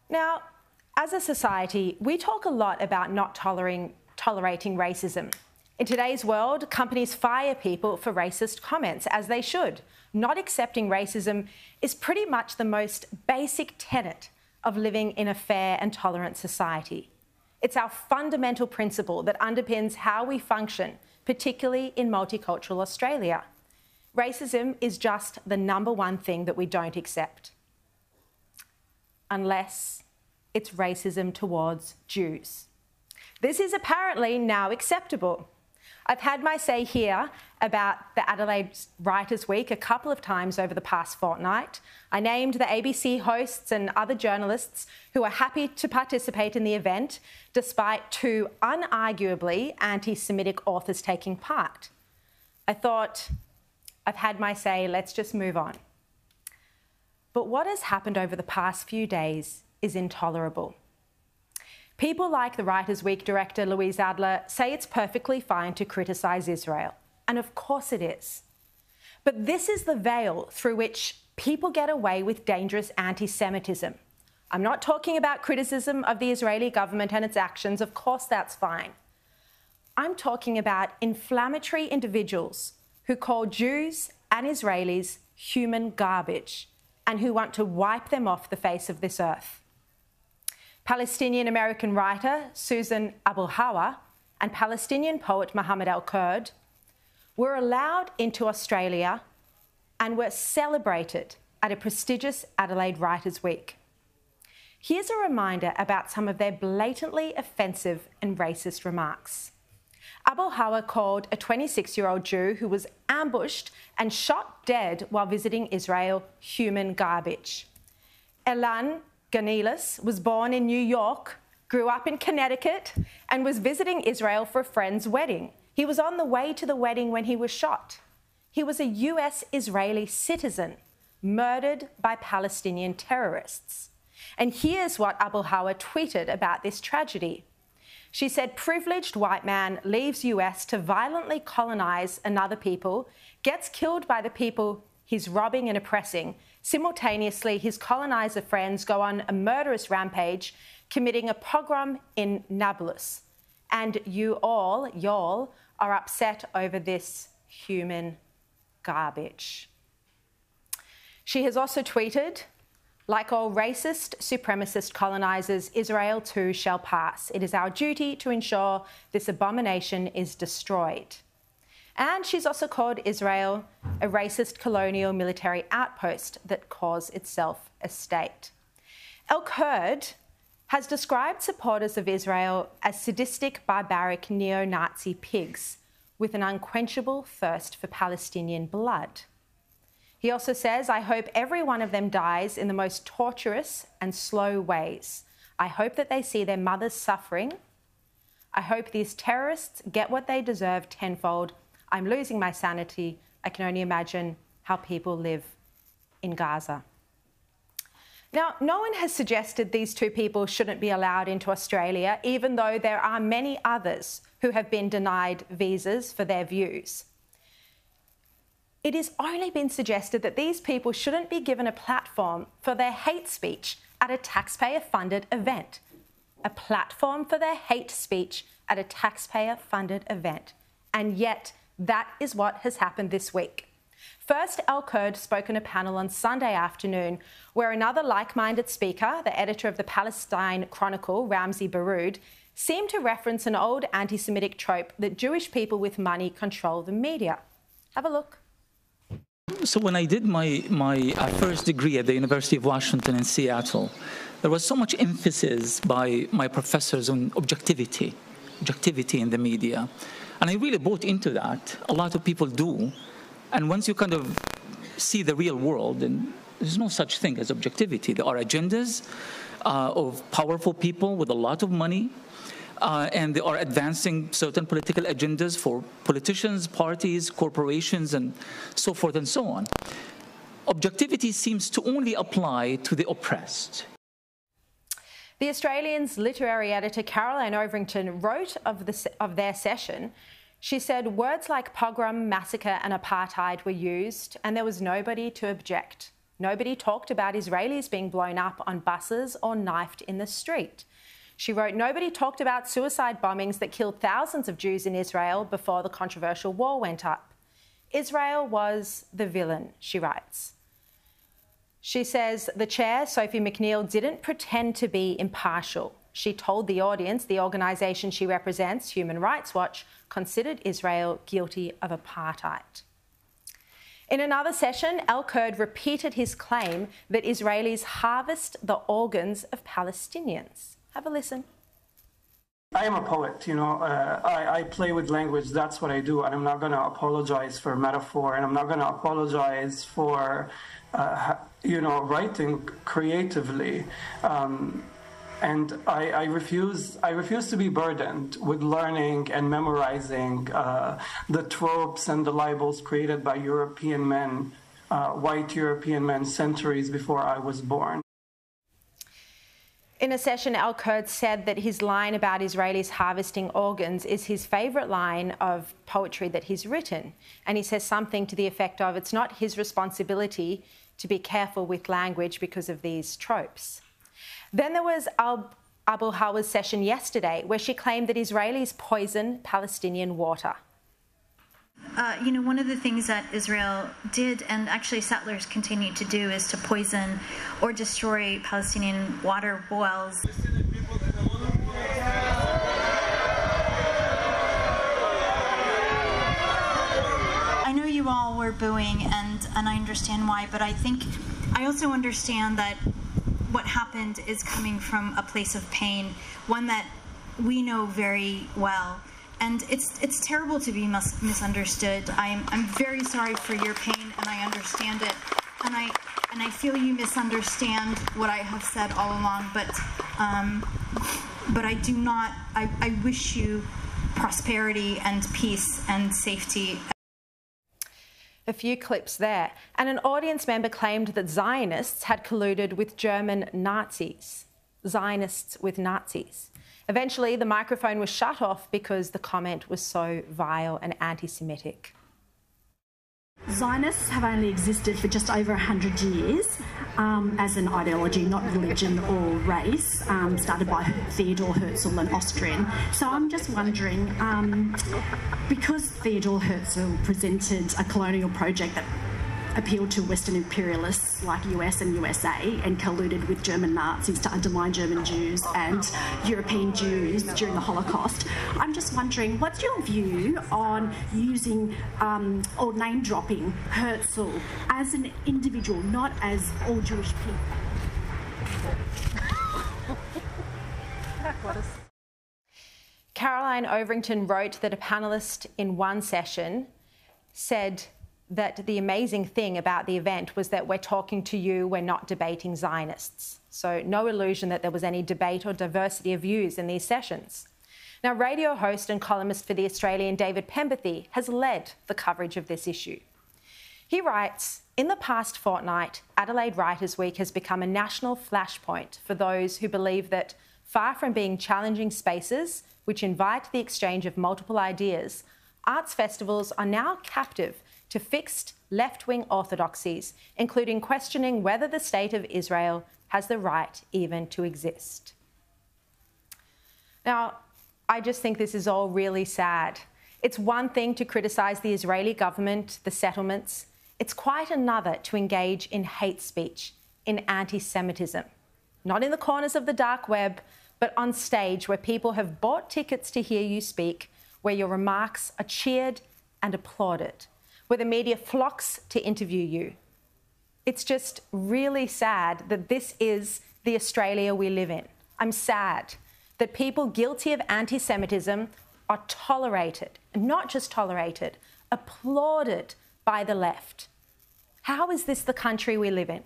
Now, as a society, we talk a lot about not tolerating racism. In today's world, companies fire people for racist comments, as they should. Not accepting racism is pretty much the most basic tenet of living in a fair and tolerant society. It's our fundamental principle that underpins how we function, particularly in multicultural Australia. Racism is just the number one thing that we don't accept. Unless it's racism towards Jews. This is apparently now acceptable. I've had my say here about the Adelaide Writers Week a couple of times over the past fortnight. I named the ABC hosts and other journalists who are happy to participate in the event, despite two unarguably anti-Semitic authors taking part. I thought, I've had my say, let's just move on. But what has happened over the past few days is intolerable. People like the Writers' Week director Louise Adler say it's perfectly fine to criticise Israel, and of course it is. But this is the veil through which people get away with dangerous anti-Semitism. I'm not talking about criticism of the Israeli government and its actions, of course that's fine. I'm talking about inflammatory individuals who call Jews and Israelis human garbage and who want to wipe them off the face of this earth. Palestinian-American writer Susan Abulhawa and Palestinian poet Mohammed El-Kurd were allowed into Australia and were celebrated at a prestigious Adelaide Writers' Week. Here's a reminder about some of their blatantly offensive and racist remarks. Abulhawa called a 26-year-old Jew who was ambushed and shot dead while visiting Israel human garbage. Elan Ganilis was born in New York, grew up in Connecticut, and was visiting Israel for a friend's wedding. He was on the way to the wedding when he was shot. He was a US-Israeli citizen, murdered by Palestinian terrorists. And here's what Abulhawa tweeted about this tragedy. She said, "Privileged white man leaves US to violently colonise another people, gets killed by the people he's robbing and oppressing. Simultaneously, his coloniser friends go on a murderous rampage, committing a pogrom in Nablus. And y'all, are upset over this human garbage." She has also tweeted, "Like all racist, supremacist colonisers, Israel too shall pass. It is our duty to ensure this abomination is destroyed." And she's also called Israel a racist colonial military outpost that calls itself a state. El-Kurd has described supporters of Israel as sadistic, barbaric, neo-Nazi pigs with an unquenchable thirst for Palestinian blood. He also says, "I hope every one of them dies in the most torturous and slow ways. I hope that they see their mothers suffering. I hope these terrorists get what they deserve tenfold. I'm losing my sanity. I can only imagine how people live in Gaza." Now, no one has suggested these two people shouldn't be allowed into Australia, even though there are many others who have been denied visas for their views. It has only been suggested that these people shouldn't be given a platform for their hate speech at a taxpayer-funded event. A platform for their hate speech at a taxpayer-funded event. And yet, that is what has happened this week. First, El-Kurd spoke on a panel on Sunday afternoon where another like-minded speaker, the editor of the Palestine Chronicle, Ramzi Baroud, seemed to reference an old anti-Semitic trope that Jewish people with money control the media. Have a look. So when I did my first degree at the University of Washington in Seattle, there was so much emphasis by my professors on objectivity in the media. And I really bought into that. A lot of people do. And once you kind of see the real world, and there's no such thing as objectivity. There are agendas of powerful people with a lot of money, and they are advancing certain political agendas for politicians, parties, corporations, and so forth and so on. Objectivity seems to only apply to the oppressed. The Australian's literary editor Caroline Overington wrote of their session. She said words like pogrom, massacre and apartheid were used and there was nobody to object. Nobody talked about Israelis being blown up on buses or knifed in the street. She wrote, nobody talked about suicide bombings that killed thousands of Jews in Israel before the controversial wall went up. Israel was the villain, she writes. She says the chair, Sophie McNeill, didn't pretend to be impartial. She told the audience the organisation she represents, Human Rights Watch, considered Israel guilty of apartheid. In another session, El-Kurd repeated his claim that Israelis harvest the organs of Palestinians. Have a listen. I am a poet, I play with language, that's what I do, and I'm not going to apologize for metaphor, and I'm not going to apologize for, writing creatively. And I refuse to be burdened with learning and memorizing the tropes and the libels created by European men, white European men, centuries before I was born. In a session, El-Kurd said that his line about Israelis harvesting organs is his favourite line of poetry that he's written. And he says something to the effect of, it's not his responsibility to be careful with language because of these tropes. Then there was Abulhawa's session yesterday, where she claimed that Israelis poison Palestinian water. One of the things that Israel did, and actually settlers continue to do, is to poison or destroy Palestinian water wells. I know you all were booing, and I understand why, but I also understand that what happened is coming from a place of pain, one that we know very well. And it's terrible to be misunderstood. I'm very sorry for your pain, and I understand it. And I feel you misunderstand what I have said all along. But I do not. I wish you prosperity and peace and safety. A few clips there. And an audience member claimed that Zionists had colluded with German Nazis. Zionists with Nazis. Eventually, the microphone was shut off because the comment was so vile and anti-Semitic. Zionists have only existed for just over 100 years as an ideology, not religion or race, started by Theodor Herzl, an Austrian. So I'm just wondering, because Theodor Herzl presented a colonial project that appealed to Western imperialists like US and USA and colluded with German Nazis to undermine German Jews and European Jews during the Holocaust. I'm just wondering, what's your view on using or name-dropping Herzl as an individual, not as all Jewish people? Caroline Overington wrote that a panellist in one session said that the amazing thing about the event was that we're talking to you, we're not debating Zionists. So no illusion that there was any debate or diversity of views in these sessions. Now, radio host and columnist for The Australian, David Pemberthy, has led the coverage of this issue. He writes, in the past fortnight, Adelaide Writers Week has become a national flashpoint for those who believe that, far from being challenging spaces which invite the exchange of multiple ideas, arts festivals are now captive to fixed left-wing orthodoxies, including questioning whether the state of Israel has the right even to exist. Now, I just think this is all really sad. It's one thing to criticise the Israeli government, the settlements. It's quite another to engage in hate speech, in anti-Semitism. Not in the corners of the dark web, but on stage where people have bought tickets to hear you speak, where your remarks are cheered and applauded, where the media flocks to interview you. It's just really sad that this is the Australia we live in. I'm sad that people guilty of anti-Semitism are tolerated, and not just tolerated, applauded by the left. How is this the country we live in?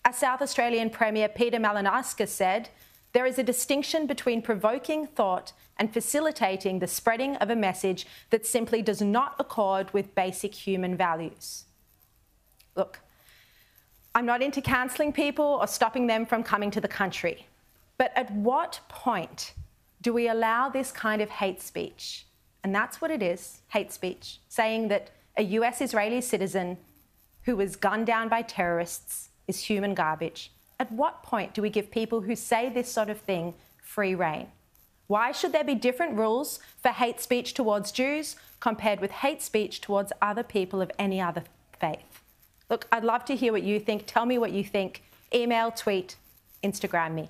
As South Australian Premier Peter Malinauskas said, there is a distinction between provoking thought and facilitating the spreading of a message that simply does not accord with basic human values. Look, I'm not into cancelling people or stopping them from coming to the country. But at what point do we allow this kind of hate speech? And that's what it is, hate speech, saying that a US Israeli citizen who was gunned down by terrorists is human garbage? At what point do we give people who say this sort of thing free rein? Why should there be different rules for hate speech towards Jews compared with hate speech towards other people of any other faith? Look, I'd love to hear what you think. Tell me what you think. Email, tweet, Instagram me.